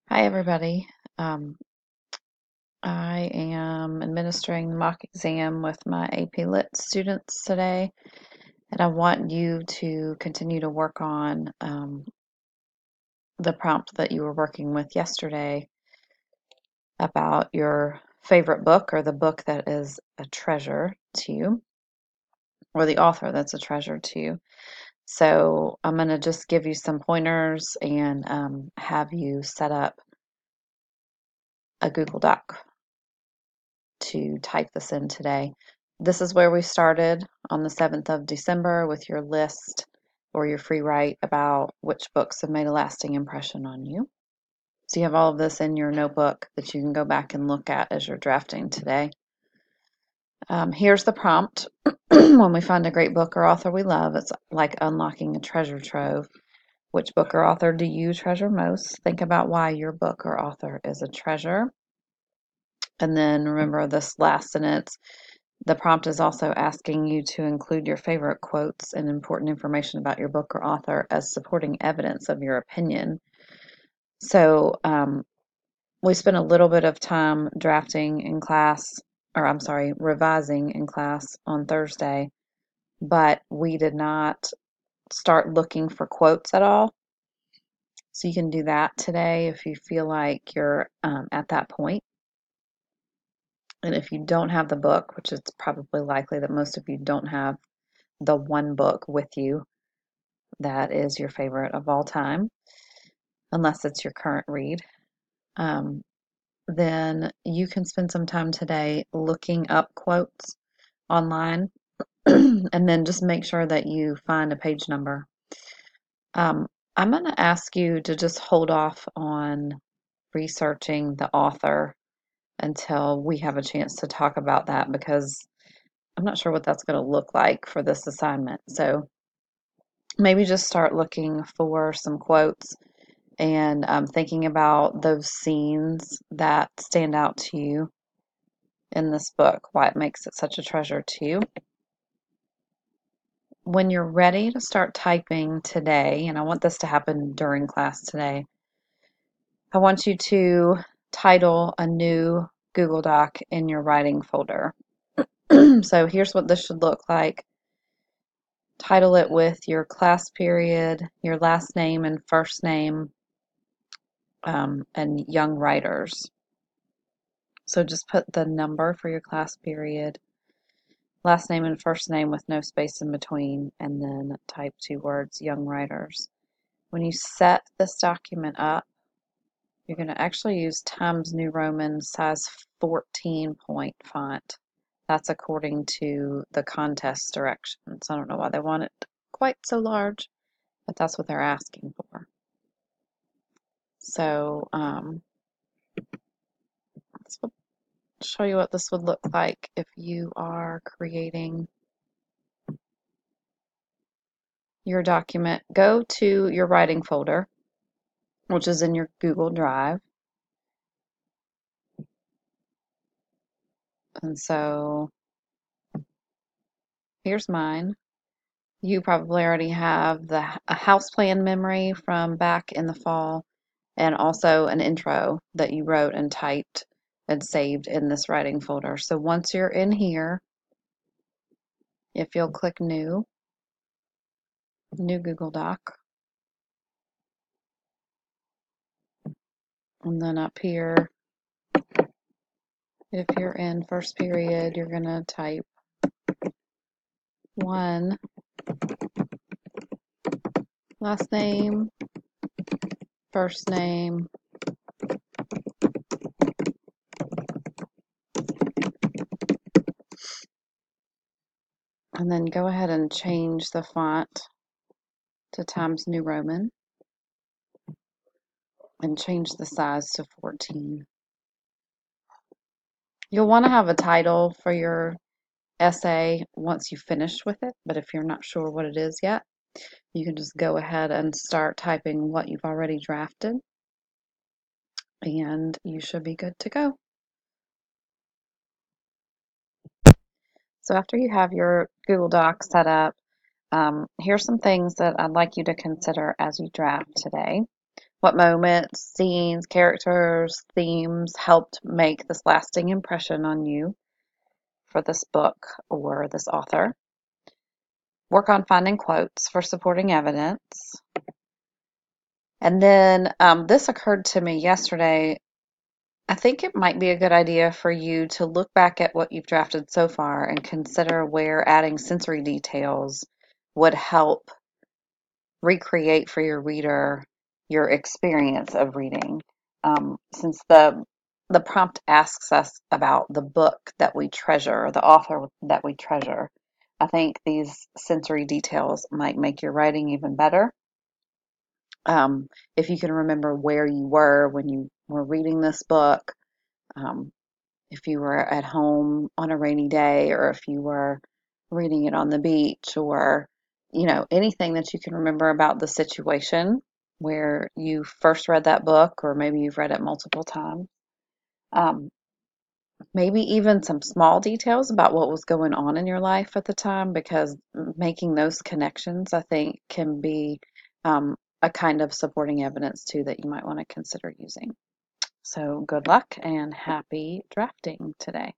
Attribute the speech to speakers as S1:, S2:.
S1: Hi, everybody. Um, I am administering the mock exam with my AP Lit students today, and I want you to continue to work on the prompt that you were working with yesterday about your favorite book or the book that is a treasure to you, or the author that's a treasure to you. So I'm going to just give you some pointers and have you set up a Google Doc to type this in today. This is where we started on the 7th of December with your list or your free write about which books have made a lasting impression on you. So you have all of this in your notebook that you can go back and look at as you're drafting today. Here's the prompt. When we find a great book or author we love, it's like unlocking a treasure trove. Which book or author do you treasure most? Think about why your book or author is a treasure. And then remember this last sentence. The prompt is also asking you to include your favorite quotes and important information about your book or author as supporting evidence of your opinion. So we spent a little bit of time drafting in class, or I'm sorry, revising in class on Thursday, but we did not start looking for quotes at all. So you can do that today if you feel like you're at that point. And if you don't have the book, which is probably likely that most of you don't have the one book with you that is your favorite of all time, unless it's your current read, um, then you can spend some time today looking up quotes online and then just make sure that you find a page number. I'm going to ask you to just hold off on researching the author until we have a chance to talk about that because I'm not sure what that's going to look like for this assignment. So maybe just start looking for some quotes and thinking about those scenes that stand out to you in this book, why it makes it such a treasure to you. When you're ready to start typing today, and I want this to happen during class today, I want you to title a new Google Doc in your writing folder. So here's what this should look like. Title it with your class period, your last name and first name, and young writers. So just put the number for your class period, last name and first name with no space in between, and then type 2 words, young writers. When you set this document up, you're going to actually use Times New Roman size 14 point font. That's according to the contest directions. I don't know why they want it quite so large, but that's what they're asking for. So this will show you what this would look like if you are creating your document. Go to your writing folder, which is in your Google Drive. And so here's mine. You probably already have a house plan memory from back in the fall and also an intro that you wrote and typed and saved in this writing folder. So once you're in here, if you'll click new Google Doc, and then up here, if you're in first period, you're going to type 1, last name, first name, and then go ahead and change the font to Times New Roman and change the size to 14. You'll want to have a title for your essay once you finish with it, but if you're not sure what it is yet, you can just go ahead and start typing what you've already drafted, and you should be good to go. So after you have your Google Doc set up, here's some things that I'd like you to consider as you draft today. What moments, scenes, characters, themes helped make this lasting impression on you for this book or this author? Work on finding quotes for supporting evidence. And then this occurred to me yesterday. I think it might be a good idea for you to look back at what you've drafted so far and consider where adding sensory details would help recreate for your reader your experience of reading. Since the prompt asks us about the book that we treasure, the author that we treasure, I think these sensory details might make your writing even better. If you can remember where you were when you were reading this book, um, if you were at home on a rainy day, or if you were reading it on the beach, or anything that you can remember about the situation where you first read that book, or maybe you've read it multiple times. Um, Maybe even some small details about what was going on in your life at the time, because making those connections, I think, can be a kind of supporting evidence too that you might want to consider using. So good luck and happy drafting today.